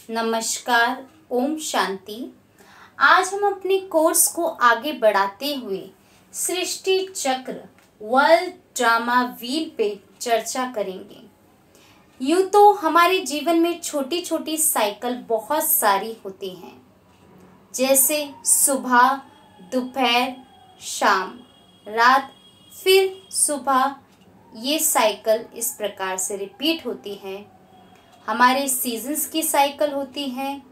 नमस्कार, ओम शांति। आज हम अपने कोर्स को आगे बढ़ाते हुए सृष्टि चक्र वर्ल्ड ड्रामा व्हील पे चर्चा करेंगे। यूं तो हमारे जीवन में छोटी छोटी साइकिल बहुत सारी होती हैं, जैसे सुबह, दोपहर, शाम, रात, फिर सुबह। ये साइकिल इस प्रकार से रिपीट होती है। हमारे सीजन्स की साइकिल होती है,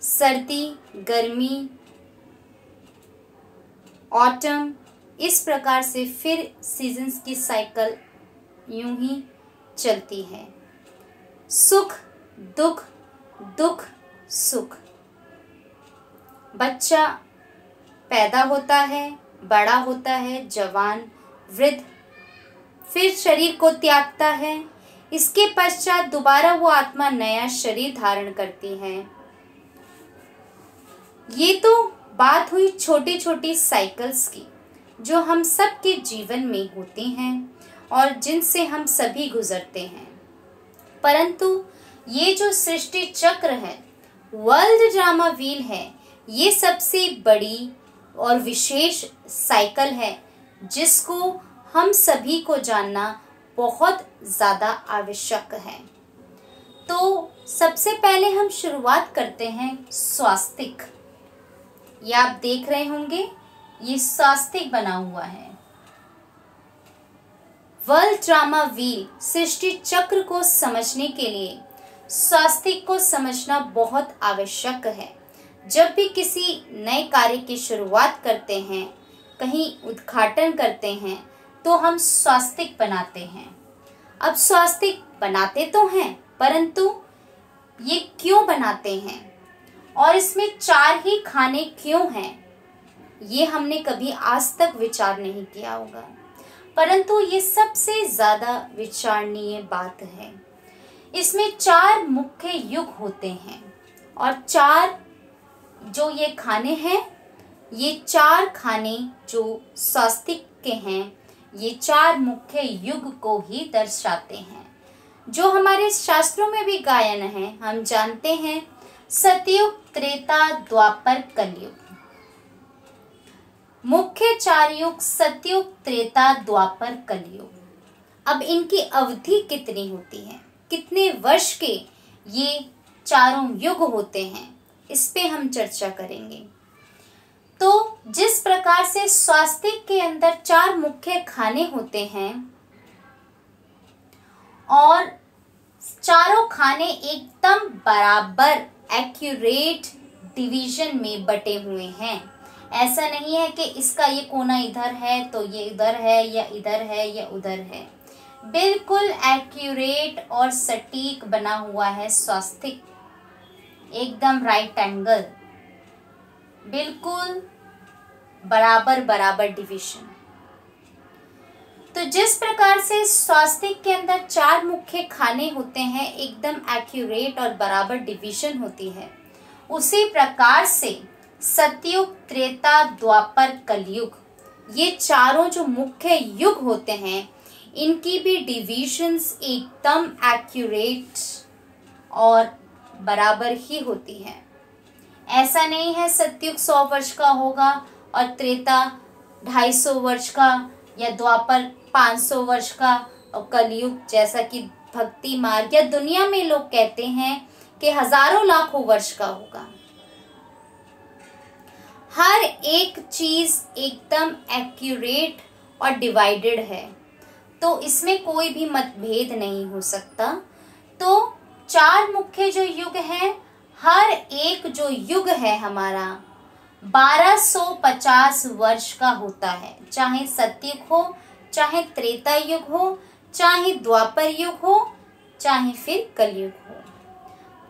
सर्दी, गर्मी, ऑटम। इस प्रकार से फिर सीजन्स की साइकिल यूं ही चलती है। सुख, दुख, दुख, सुख। बच्चा पैदा होता है, बड़ा होता है, जवान, वृद्ध, फिर शरीर को त्यागता है। इसके पश्चात दोबारा वो आत्मा नया शरीर धारण करती है। ये तो बात हुई छोटी छोटी साइकिल्स की, जो हम सबके जीवन में होती हैं और जिनसे हम सभी गुजरते हैं। परंतु ये जो सृष्टि चक्र है, वर्ल्ड ड्रामा व्हील है, ये सबसे बड़ी और विशेष साइकिल है, जिसको हम सभी को जानना बहुत ज़्यादा आवश्यक है। तो सबसे पहले हम शुरुआत करते हैं स्वास्तिक। ये आप देख रहे होंगे, ये स्वास्तिक बना हुआ है। वर्ल्ड ड्रामा व्हील सृष्टि चक्र को समझने के लिए स्वास्तिक को समझना बहुत आवश्यक है। जब भी किसी नए कार्य की शुरुआत करते हैं, कहीं उद्घाटन करते हैं, तो हम स्वास्तिक बनाते हैं। अब स्वास्तिक बनाते तो हैं, परंतु ये क्यों बनाते हैं और इसमें 4 ही खाने क्यों हैं, ये हमने कभी आज तक विचार नहीं किया होगा। परंतु ये सबसे ज्यादा विचारणीय बात है। इसमें 4 मुख्य युग होते हैं और 4 जो ये खाने हैं, ये 4 खाने जो स्वास्तिक के हैं, ये 4 मुख्य युग को ही दर्शाते हैं, जो हमारे शास्त्रों में भी गायन है। हम जानते हैं सतयुग, त्रेता, द्वापर, कलयुग। मुख्य 4 युग सतयुग, त्रेता, द्वापर, कलयुग। अब इनकी अवधि कितनी होती है, कितने वर्ष के ये चारों युग होते हैं, इस पे हम चर्चा करेंगे। तो जिस प्रकार से स्वास्तिक के अंदर 4 मुख्य खाने होते हैं और चारों खाने एकदम बराबर एक्यूरेट डिवीजन में बटे हुए हैं। ऐसा नहीं है कि इसका ये कोना इधर है तो ये इधर है, या इधर है या उधर है। बिल्कुल एक्यूरेट और सटीक बना हुआ है स्वास्तिक, एकदम राइट एंगल, बिल्कुल बराबर बराबर डिवीजन। तो जिस प्रकार से स्वास्तिक के अंदर 4 मुख्य खाने होते हैं, एकदम एक्यूरेट और बराबर डिवीजन होती है, उसी प्रकार से सतयुग, त्रेता, द्वापर, कलयुग, ये चारों जो मुख्य युग होते हैं, इनकी भी डिविजन्स एकदम एक्यूरेट और बराबर ही होती है। ऐसा नहीं है सतयुग 100 वर्ष का होगा और त्रेता 250 वर्ष का, या द्वापर 500 वर्ष का, और कलयुग जैसा कि भक्ति मार्ग या दुनिया में लोग कहते हैं कि हजारों लाखों वर्ष का होगा। हर एक चीज एकदम एक्यूरेट और डिवाइडेड है, तो इसमें कोई भी मतभेद नहीं हो सकता। तो 4 मुख्य जो युग हैं, हर एक जो युग है हमारा 1250 वर्ष का होता है, चाहे सतयुग हो, चाहे त्रेता युग हो, चाहे द्वापर युग हो, चाहे फिर कलयुग हो।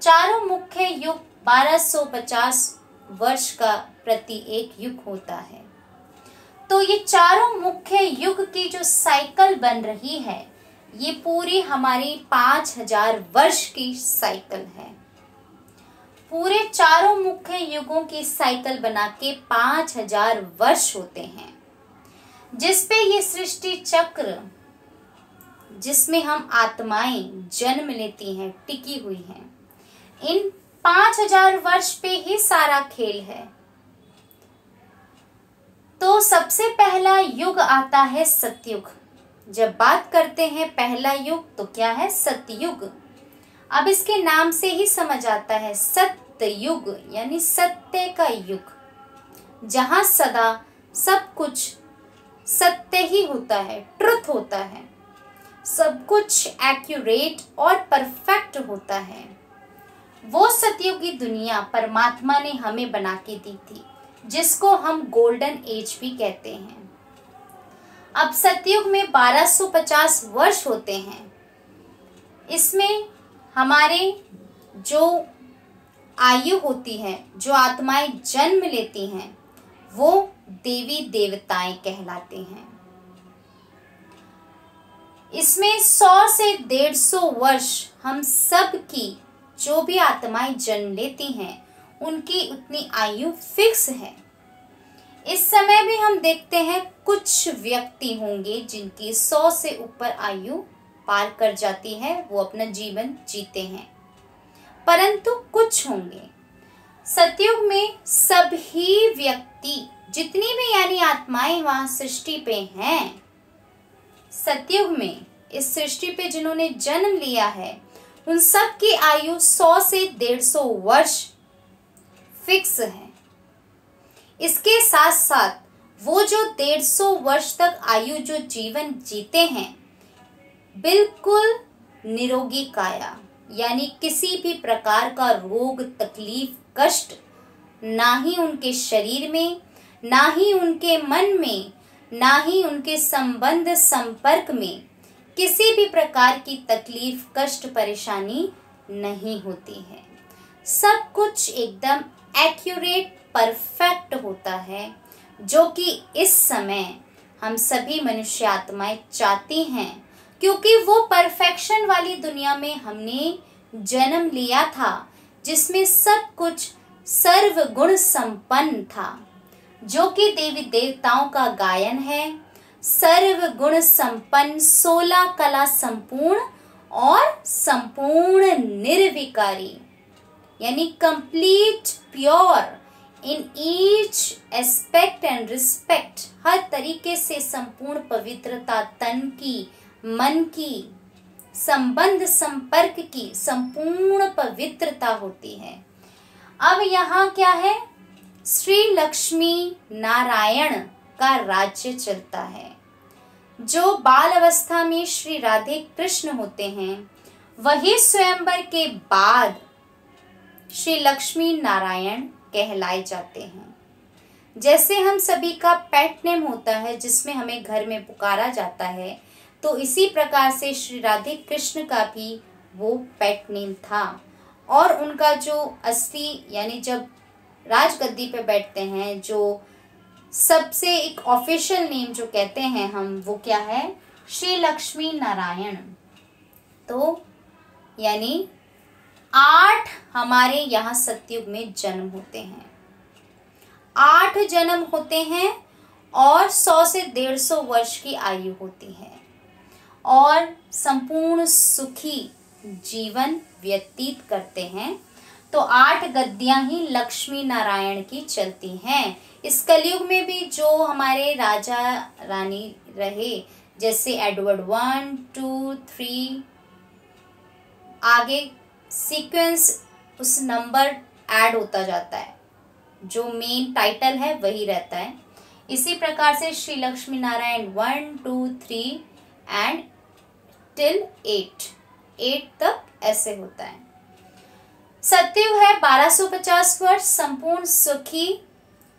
चारों मुख्य युग 1250 वर्ष का प्रति एक युग होता है। तो ये चारों मुख्य युग की जो साइकिल बन रही है, ये पूरी हमारी 5000 वर्ष की साइकिल है। पूरे चारों मुख्य युगों की साइकिल बना के 5000 वर्ष होते हैं, जिसपे ये सृष्टि चक्र, जिसमें हम आत्माएं जन्म लेती हैं, टिकी हुई हैं। इन 5000 वर्ष पे ही सारा खेल है। तो सबसे पहला युग आता है सतयुग। जब बात करते हैं पहला युग तो क्या है? सतयुग। अब इसके नाम से ही समझ आता है, सत्ययुग यानी सत्य का युग, जहां सदा सब कुछ सत्य ही होता है, ट्रुथ होता है, सब कुछ एक्यूरेट और परफेक्ट होता है। वो सतयुग की दुनिया परमात्मा ने हमें बना के दी थी, जिसको हम गोल्डन एज भी कहते हैं। अब सतयुग में 1250 वर्ष होते हैं। इसमें हमारे जो आयु होती है, जो आत्माएं जन्म लेती हैं, वो देवी देवताएं कहलाते हैं। इसमें 100 से 150 वर्ष हम सब की जो भी आत्माएं जन्म लेती हैं, उनकी उतनी आयु फिक्स है। इस समय भी हम देखते हैं कुछ व्यक्ति होंगे जिनकी 100 से ऊपर आयु पार कर जाती है, वो अपना जीवन जीते हैं, परंतु कुछ होंगे। सतयुग में सभी व्यक्ति, जितनी भी यानी आत्माएं वहां सृष्टि पे हैं, सतयुग में इस सृष्टि पे जिन्होंने जन्म लिया है, उन सब की आयु 100 से 150 वर्ष फिक्स है। इसके साथ साथ वो जो 150 वर्ष तक आयु जो जीवन जीते हैं, बिल्कुल निरोगी काया, यानी किसी भी प्रकार का रोग, तकलीफ, कष्ट ना ही उनके शरीर में, ना ही उनके मन में, ना ही उनके संबंध संपर्क में किसी भी प्रकार की तकलीफ, कष्ट, परेशानी नहीं होती है। सब कुछ एकदम एक्यूरेट, परफेक्ट होता है, जो कि इस समय हम सभी मनुष्य आत्माएं चाहती हैं, क्योंकि वो परफेक्शन वाली दुनिया में हमने जन्म लिया था, जिसमें सब कुछ सर्वगुण संपन्न था, जो कि देवी देवताओं का गायन है। सर्वगुण संपन्न, 16 कला संपूर्ण और संपूर्ण निर्विकारी, यानी complete pure in each aspect and respect. हर तरीके से संपूर्ण पवित्रता, तन की, मन की, संबंध संपर्क की संपूर्ण पवित्रता होती है। अब यहाँ क्या है? श्री लक्ष्मी नारायण का राज्य चलता है। जो बाल अवस्था में श्री राधे कृष्ण होते हैं, वही स्वयंवर के बाद श्री लक्ष्मी नारायण कहलाए जाते हैं। जैसे हम सभी का पेट नेम होता है, जिसमें हमें घर में पुकारा जाता है, तो इसी प्रकार से श्री राधे कृष्ण का भी वो पेट नेम था। और उनका जो असली, यानी जब राजगद्दी पे बैठते हैं, जो सबसे एक ऑफिशियल नेम जो कहते हैं हम, वो क्या है? श्री लक्ष्मी नारायण। तो यानी 8 हमारे यहाँ सतयुग में जन्म होते हैं, 8 जन्म होते हैं और 100 से 150 वर्ष की आयु होती है, और संपूर्ण सुखी जीवन व्यतीत करते हैं। तो 8 गद्दियां ही लक्ष्मी नारायण की चलती हैं। इस कलयुग में भी जो हमारे राजा रानी रहे, जैसे एडवर्ड 1, 2, 3, आगे सीक्वेंस उस नंबर ऐड होता जाता है, जो मेन टाइटल है वही रहता है। इसी प्रकार से श्री लक्ष्मी नारायण 1, 2, 3 एंड टिल 8 तक ऐसे होता है। सतयुग है 1250 वर्ष, संपूर्ण सुखी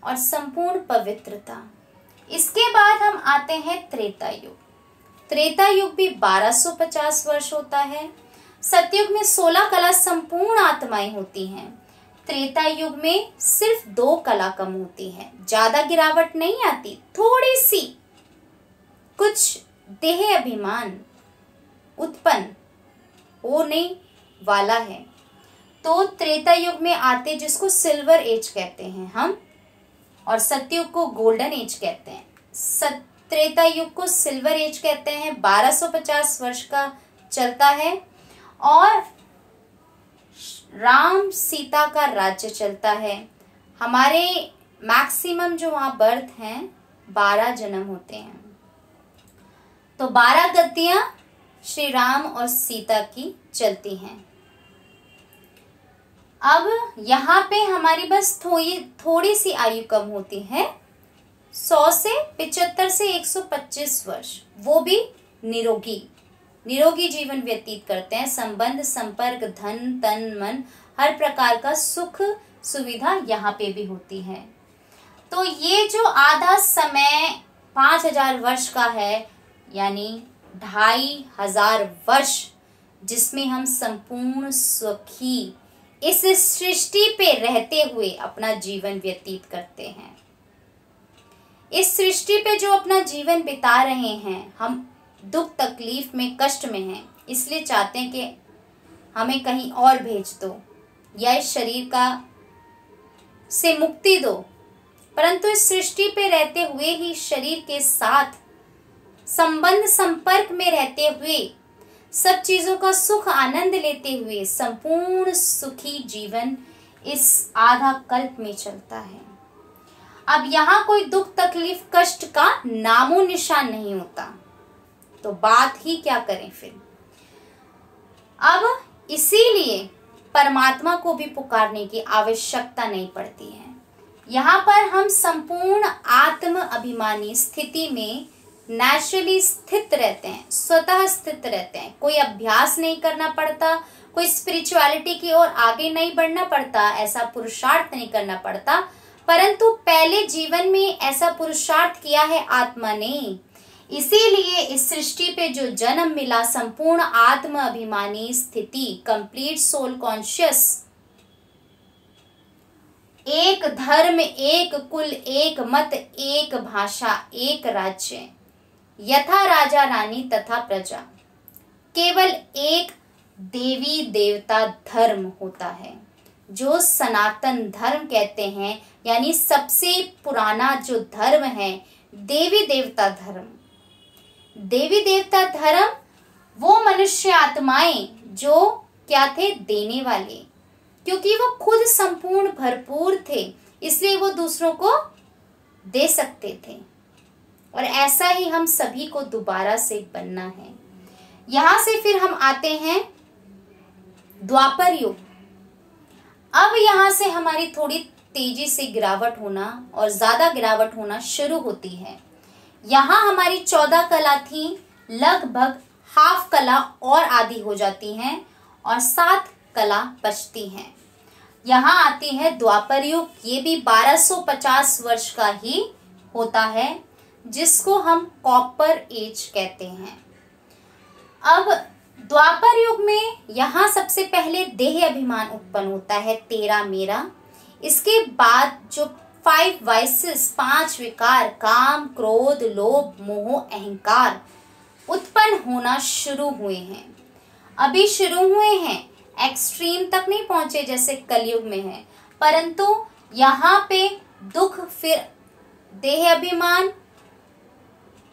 और संपूर्ण पवित्रता। इसके बाद हम आते हैं त्रेता युग। त्रेता युग भी 1250 वर्ष होता है। सतयुग में 16 कला संपूर्ण आत्माएं होती हैं। त्रेता युग में सिर्फ 2 कला कम होती है, ज्यादा गिरावट नहीं आती, थोड़ी सी कुछ देह अभिमान उत्पन्न होने वाला है। तो त्रेता युग में आते, जिसको सिल्वर एज कहते हैं हम, और सतयुग को गोल्डन एज कहते हैं। त्रेता युग को सिल्वर एज कहते हैं, 1250 वर्ष का चलता है। और राम सीता का राज्य चलता है। हमारे मैक्सिमम जो वहाँ बर्थ हैं 12 जन्म होते हैं। तो 12 गद्दियां श्री राम और सीता की चलती हैं। अब यहाँ पे हमारी बस थोड़ी सी आयु कम होती है, 100 से 75 से 125 वर्ष, वो भी निरोगी जीवन व्यतीत करते हैं। संबंध, संपर्क, धन, तन, मन, हर प्रकार का सुख सुविधा यहाँ पे भी होती है। तो ये जो आधा समय 5000 वर्ष का है, यानी 2500 वर्ष, जिसमें हम संपूर्ण सुखी इस सृष्टि पे रहते हुए अपना जीवन व्यतीत करते हैं। इस सृष्टि पे जो अपना जीवन बिता रहे हैं, हम दुख तकलीफ में, कष्ट में हैं, इसलिए चाहते हैं कि हमें कहीं और भेज दो या इस शरीर का से मुक्ति दो, परंतु इस सृष्टि पे रहते हुए ही शरीर के साथ संबंध संपर्क में रहते हुए सब चीजों का सुख आनंद लेते हुए संपूर्ण सुखी जीवन इस आधा कल्प में चलता है। अब यहाँ कोई दुख तकलीफ कष्ट का नामो निशान नहीं होता, तो बात ही क्या करें फिर। अब इसीलिए परमात्मा को भी पुकारने की आवश्यकता नहीं पड़ती है। यहाँ पर हम संपूर्ण आत्म अभिमानी स्थिति में नेचुरली स्थित रहते हैं, स्वतः स्थित रहते हैं। कोई अभ्यास नहीं करना पड़ता, कोई स्पिरिचुअलिटी की ओर आगे नहीं बढ़ना पड़ता, ऐसा पुरुषार्थ नहीं करना पड़ता, परंतु पहले जीवन में ऐसा पुरुषार्थ किया है आत्मा ने। इसीलिए इस सृष्टि पे जो जन्म मिला, संपूर्ण आत्म अभिमानी स्थिति, कंप्लीट सोल कॉन्शियस, एक धर्म, एक कुल, एक मत, एक भाषा, एक राज्य, यथा राजा रानी तथा प्रजा, केवल एक देवी देवता धर्म होता है, जो सनातन धर्म कहते हैं। यानी सबसे पुराना जो धर्म है देवी देवता धर्म। देवी देवता धर्म वो मनुष्य आत्माएं जो क्या थे, देने वाले, क्योंकि वो खुद संपूर्ण भरपूर थे, इसलिए वो दूसरों को दे सकते थे। और ऐसा ही हम सभी को दोबारा से बनना है। यहां से फिर हम आते हैं द्वापर युग। अब यहां से हमारी थोड़ी तेजी से गिरावट होना और ज्यादा गिरावट होना शुरू होती है। यहाँ हमारी 14 कला थी, लगभग हाफ कला और आधी हो जाती हैं और 7 कला बचती हैं। यहाँ आती है द्वापर युग। ये भी 1250 वर्ष का ही होता है, जिसको हम कॉपर एज कहते हैं। अब द्वापर युग में यहाँ सबसे पहले देह अभिमान उत्पन्न होता है, तेरा मेरा। इसके बाद जो 5 वाइसेस, 5 विकार, काम, क्रोध, लोभ, मोह, अहंकार उत्पन्न होना शुरू हुए हैं। अभी शुरू हुए हैं, एक्सट्रीम तक नहीं पहुंचे जैसे कलयुग में है, परंतु यहाँ पे दुख, फिर देह अभिमान,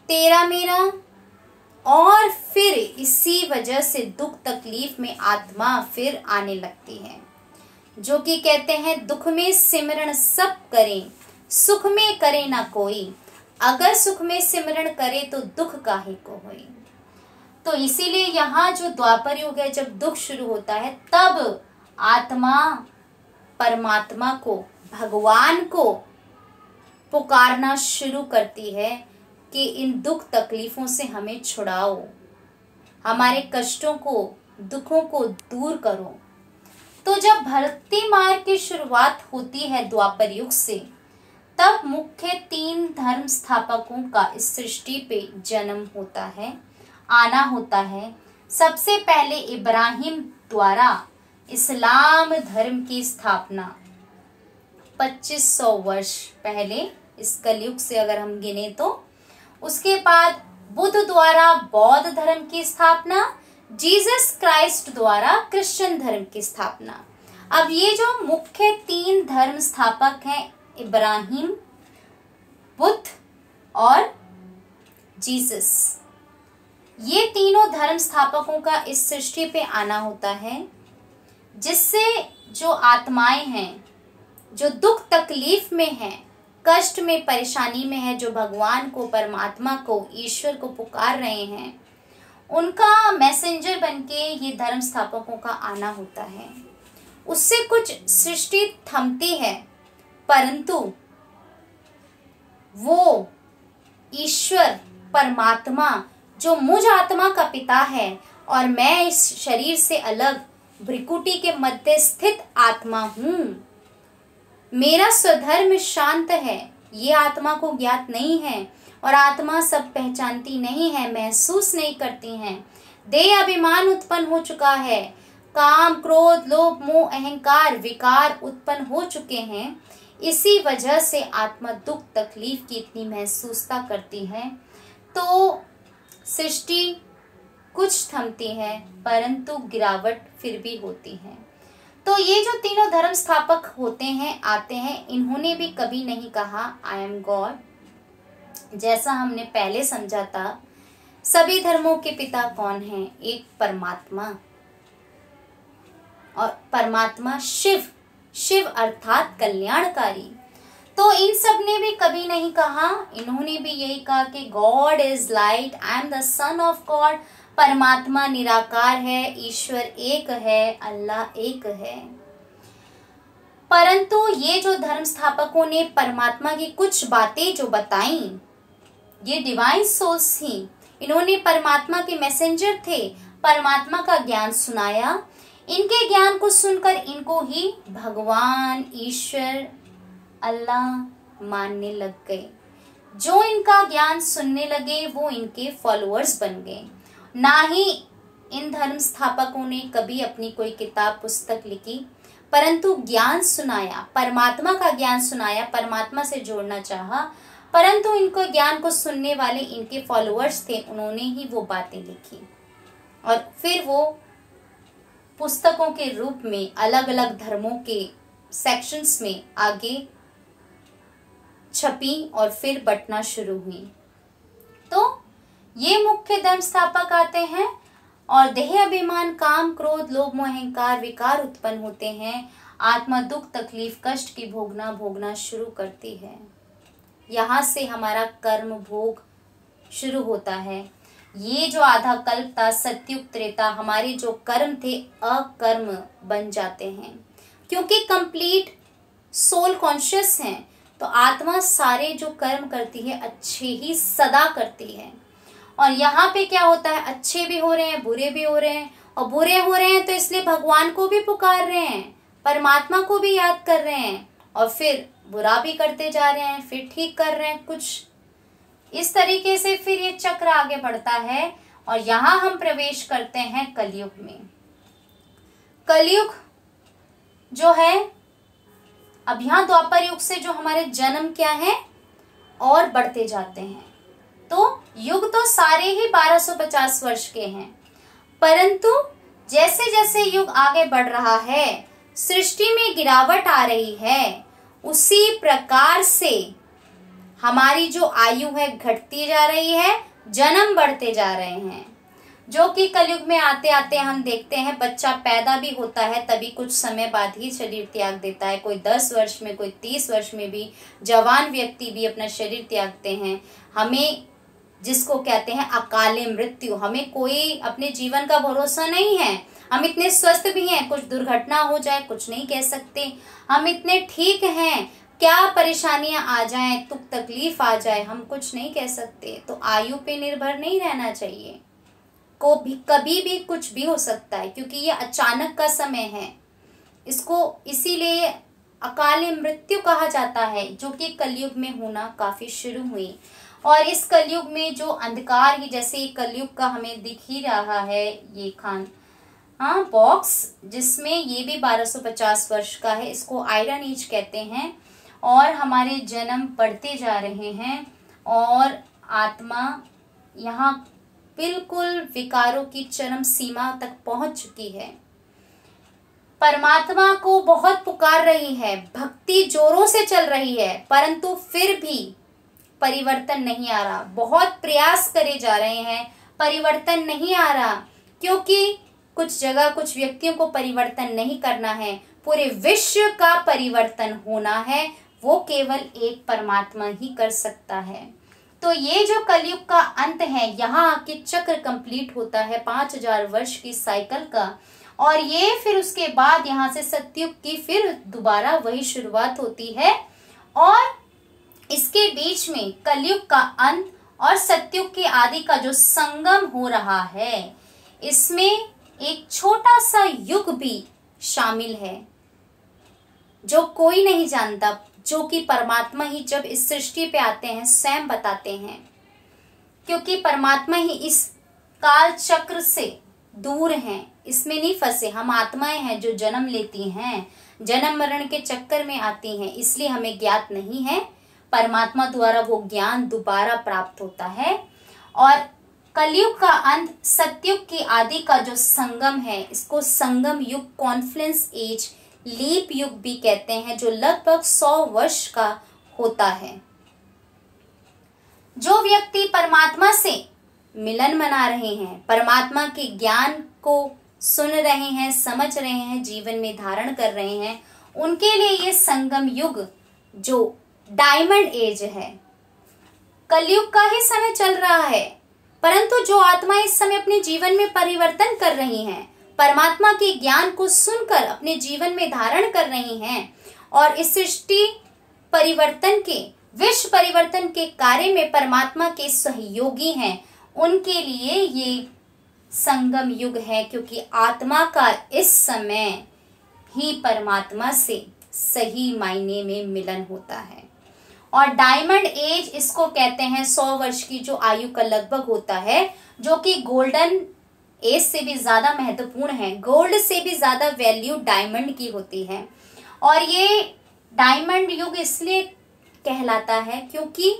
तेरा मेरा, और फिर इसी वजह से दुख तकलीफ में आत्मा फिर आने लगती है, जो कि कहते हैं दुख में सिमरण सब करें, सुख में करे ना कोई, अगर सुख में सिमरण करे तो दुख काहे को होई। तो इसीलिए यहाँ जो द्वापर युग है, जब दुख शुरू होता है, तब आत्मा परमात्मा को, भगवान को पुकारना शुरू करती है कि इन दुख तकलीफों से हमें छुड़ाओ, हमारे कष्टों को, दुखों को दूर करो। तो जब भक्ति मार्ग की शुरुआत होती है द्वापर युग से, तब मुख्य 3 धर्म स्थापकों का इस सृष्टि पे जन्म होता है, आना होता है। सबसे पहले इब्राहिम द्वारा इस्लाम धर्म की स्थापना 2500 वर्ष पहले, इस कलयुग से अगर हम गिने तो। उसके बाद बुद्ध द्वारा बौद्ध धर्म की स्थापना, जीसस क्राइस्ट द्वारा क्रिश्चियन धर्म की स्थापना। अब ये जो मुख्य 3 धर्म स्थापक हैं, इब्राहिम, बुद्ध और जीसस, ये तीनों धर्म स्थापकों का इस सृष्टि पे आना होता है। जिससे जो आत्माएं हैं, जो दुख तकलीफ में हैं, कष्ट में, परेशानी में है, जो भगवान को, परमात्मा को, ईश्वर को पुकार रहे हैं, उनका मैसेंजर बनके ये धर्म स्थापकों का आना होता है। उससे कुछ सृष्टि थमती है, परंतु वो ईश्वर परमात्मा जो मुझ आत्मा का पिता है और मैं इस शरीर से अलग भ्रिकुटी के मध्य स्थित आत्मा हूँ, मेरा स्वधर्म शांत है, ये आत्मा को ज्ञात नहीं है और आत्मा सब पहचानती नहीं है, महसूस नहीं करती हैं। देह अभिमान उत्पन्न हो चुका है, काम, क्रोध, लोभ, मोह, अहंकार, विकार उत्पन्न हो चुके हैं। इसी वजह से आत्मा दुख तकलीफ की इतनी महसूसता करती है। तो सृष्टि कुछ थमती है, परंतु गिरावट फिर भी होती है। तो ये जो तीनों धर्म स्थापक होते हैं, आते हैं, इन्होंने भी कभी नहीं कहा आई एम गॉड। जैसा हमने पहले समझा था, सभी धर्मों के पिता कौन हैं? एक परमात्मा, और परमात्मा शिव, शिव अर्थात कल्याणकारी। तो इन सब ने भी कभी नहीं कहा, इन्होंने भी यही कहा कि God is light, I am the son of God. परमात्मा निराकार है, ईश्वर एक है, अल्लाह एक है। परंतु ये जो धर्म स्थापकों ने परमात्मा की कुछ बातें जो बताई, ये डिवाइन सोल्स थी, इन्होंने परमात्मा के मैसेंजर थे, परमात्मा का ज्ञान सुनाया। इनके ज्ञान को सुनकर इनको ही भगवान, ईश्वर, अल्लाह मानने लग गए। जो इनका ज्ञान सुनने लगे वो इनके फॉलोअर्स बन गए। ना ही इन धर्म स्थापकों ने कभी अपनी कोई किताब पुस्तक लिखी, परंतु ज्ञान सुनाया, परमात्मा का ज्ञान सुनाया, परमात्मा से जोड़ना चाहा, परंतु इनको ज्ञान को सुनने वाले इनके फॉलोअर्स थे, उन्होंने ही वो बातें लिखी और फिर वो पुस्तकों के रूप में अलग अलग धर्मों के सेक्शंस में आगे छपी और फिर बंटना शुरू हुई। तो ये मुख्य धर्म स्थापक आते हैं और देह अभिमान, काम, क्रोध, लोभ, मोह, अहंकार, विकार उत्पन्न होते हैं। आत्मा दुख तकलीफ कष्ट की भोगना शुरू करती है। यहाँ से हमारा कर्म भोग शुरू होता है। ये जो आधा कल्प था, सत्युग त्रेता, हमारे जो कर्म थे अकर्म बन जाते हैं, क्योंकि कंप्लीट सोल कॉन्शियस हैं। तो आत्मा सारे जो कर्म करती है अच्छे ही सदा करती है। और यहाँ पे क्या होता है, अच्छे भी हो रहे हैं, बुरे भी हो रहे हैं, और बुरे हो रहे हैं तो इसलिए भगवान को भी पुकार रहे हैं, परमात्मा को भी याद कर रहे हैं, और फिर बुरा भी करते जा रहे हैं, फिर ठीक कर रहे हैं। कुछ इस तरीके से फिर ये चक्र आगे बढ़ता है। और यहाँ हम प्रवेश करते हैं कलयुग में। कलयुग जो है, अब यहाँ द्वापर युग से जो हमारे जन्म क्या है और बढ़ते जाते हैं। तो युग तो सारे ही 1250 वर्ष के हैं, परंतु जैसे जैसे युग आगे बढ़ रहा है, सृष्टि में गिरावट आ रही है, उसी प्रकार से हमारी जो आयु है घटती जा रही है, जन्म बढ़ते जा रहे हैं। जो कि कलयुग में आते आते हम देखते हैं, बच्चा पैदा भी होता है तभी कुछ समय बाद ही शरीर त्याग देता है। कोई 10 वर्ष में, कोई 30 वर्ष में भी जवान व्यक्ति भी अपना शरीर त्यागते हैं। हमें जिसको कहते हैं अकाले मृत्यु, हमें कोई अपने जीवन का भरोसा नहीं है। हम इतने स्वस्थ भी हैं, कुछ दुर्घटना हो जाए कुछ नहीं कह सकते। हम इतने ठीक हैं, क्या परेशानियां आ जाएं, दुख तकलीफ आ जाए, हम कुछ नहीं कह सकते। तो आयु पे निर्भर नहीं रहना चाहिए, को भी कभी भी कुछ भी हो सकता है, क्योंकि ये अचानक का समय है। इसको इसीलिए अकाले मृत्यु कहा जाता है, जो कि कलयुग में होना काफी शुरू हुई। और इस कलयुग में जो अंधकार ही, जैसे कलयुग का हमें दिख ही रहा है ये बॉक्स, जिसमें ये भी 1250 वर्ष का है, इसको आयरन एज कहते हैं। और हमारे जन्म बढ़ते जा रहे हैं और आत्मा यहाँ बिल्कुल विकारों की चरम सीमा तक पहुंच चुकी है। परमात्मा को बहुत पुकार रही है, भक्ति जोरों से चल रही है, परंतु फिर भी परिवर्तन नहीं आ रहा। बहुत प्रयास करे जा रहे हैं, परिवर्तन नहीं आ रहा, क्योंकि कुछ जगह कुछ व्यक्तियों को परिवर्तन नहीं करना है, पूरे विश्व का परिवर्तन होना है, वो केवल एक परमात्मा ही कर सकता है। तो ये जो कलयुग का अंत है, यहाँ आके चक्र कंप्लीट होता है 5000 वर्ष की साइकिल का, और ये फिर उसके बाद यहाँ से सतयुग की फिर दोबारा वही शुरुआत होती है। और इसके बीच में कलयुग का अंत और सतयुग के आदि का जो संगम हो रहा है, इसमें एक छोटा सा युग भी शामिल है जो कोई नहीं जानता, जो कि परमात्मा ही जब इस सृष्टि पे आते हैं स्वयं बताते हैं, क्योंकि परमात्मा ही इस काल चक्र से दूर हैं, इसमें नहीं फंसे। हम आत्माएं हैं जो जन्म लेती हैं, जन्म मरण के चक्कर में आती हैं, इसलिए हमें ज्ञात नहीं है। परमात्मा द्वारा वो ज्ञान दोबारा प्राप्त होता है। और कलयुग का अंत सतयुग की आदि का जो संगम है, इसको संगम युग, कॉन्फ्लुएंस एज, लीप युग भी कहते हैं, जो लगभग 100 वर्ष का होता है। जो व्यक्ति परमात्मा से मिलन मना रहे हैं, परमात्मा के ज्ञान को सुन रहे हैं, समझ रहे हैं, जीवन में धारण कर रहे हैं, उनके लिए ये संगम युग जो डायमंड एज है, कलयुग का ही समय चल रहा है। परंतु जो आत्मा इस समय अपने जीवन में परिवर्तन कर रही हैं, परमात्मा के ज्ञान को सुनकर अपने जीवन में धारण कर रही हैं, और इस सृष्टि परिवर्तन के, विश्व परिवर्तन के कार्य में परमात्मा के सहयोगी हैं, उनके लिए ये संगम युग है, क्योंकि आत्मा का इस समय ही परमात्मा से सही मायने में मिलन होता है। और डायमंड एज इसको कहते हैं, 100 वर्ष की जो आयु का लगभग होता है, जो कि गोल्डन एज से भी ज्यादा महत्वपूर्ण है। गोल्ड से भी ज्यादा वैल्यू डायमंड की होती है। और ये डायमंड युग इसलिए कहलाता है क्योंकि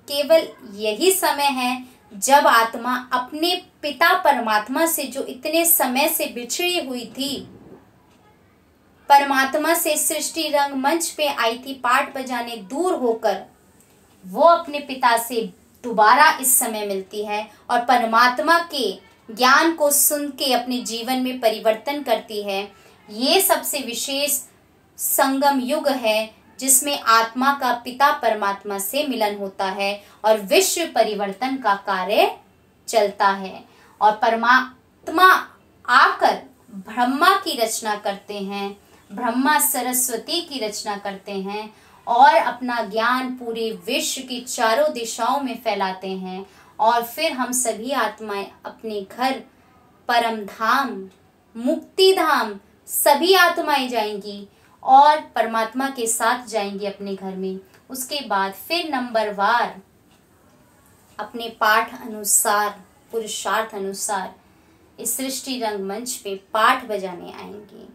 केवल यही समय है जब आत्मा अपने पिता परमात्मा से, जो इतने समय से बिछड़ी हुई थी, परमात्मा से सृष्टि रंगमंच पे आई थी पाठ बजाने, दूर होकर वो अपने पिता से दोबारा इस समय मिलती है और परमात्मा के ज्ञान को सुन के अपने जीवन में परिवर्तन करती है। ये सबसे विशेष संगम युग है जिसमें आत्मा का पिता परमात्मा से मिलन होता है और विश्व परिवर्तन का कार्य चलता है। और परमात्मा आकर ब्रह्मा की रचना करते हैं, ब्रह्मा सरस्वती की रचना करते हैं और अपना ज्ञान पूरे विश्व की चारों दिशाओं में फैलाते हैं। और फिर हम सभी आत्माएं अपने घर, परम धाम, मुक्ति धाम, सभी आत्माएं जाएंगी और परमात्मा के साथ जाएंगी अपने घर में। उसके बाद फिर नंबरवार अपने पाठ अनुसार, पुरुषार्थ अनुसार इस सृष्टि रंगमंच पे पाठ बजाने आएंगी।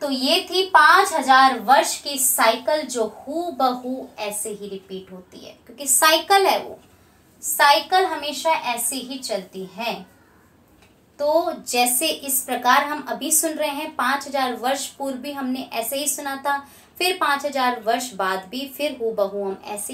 तो ये थी 5000 वर्ष की साइकिल जो हूबहू ऐसे ही रिपीट होती है, क्योंकि साइकिल है, वो साइकिल हमेशा ऐसे ही चलती है। तो जैसे इस प्रकार हम अभी सुन रहे हैं, 5000 वर्ष पूर्व भी हमने ऐसे ही सुना था, फिर 5000 वर्ष बाद भी फिर हूबहू हम ऐसे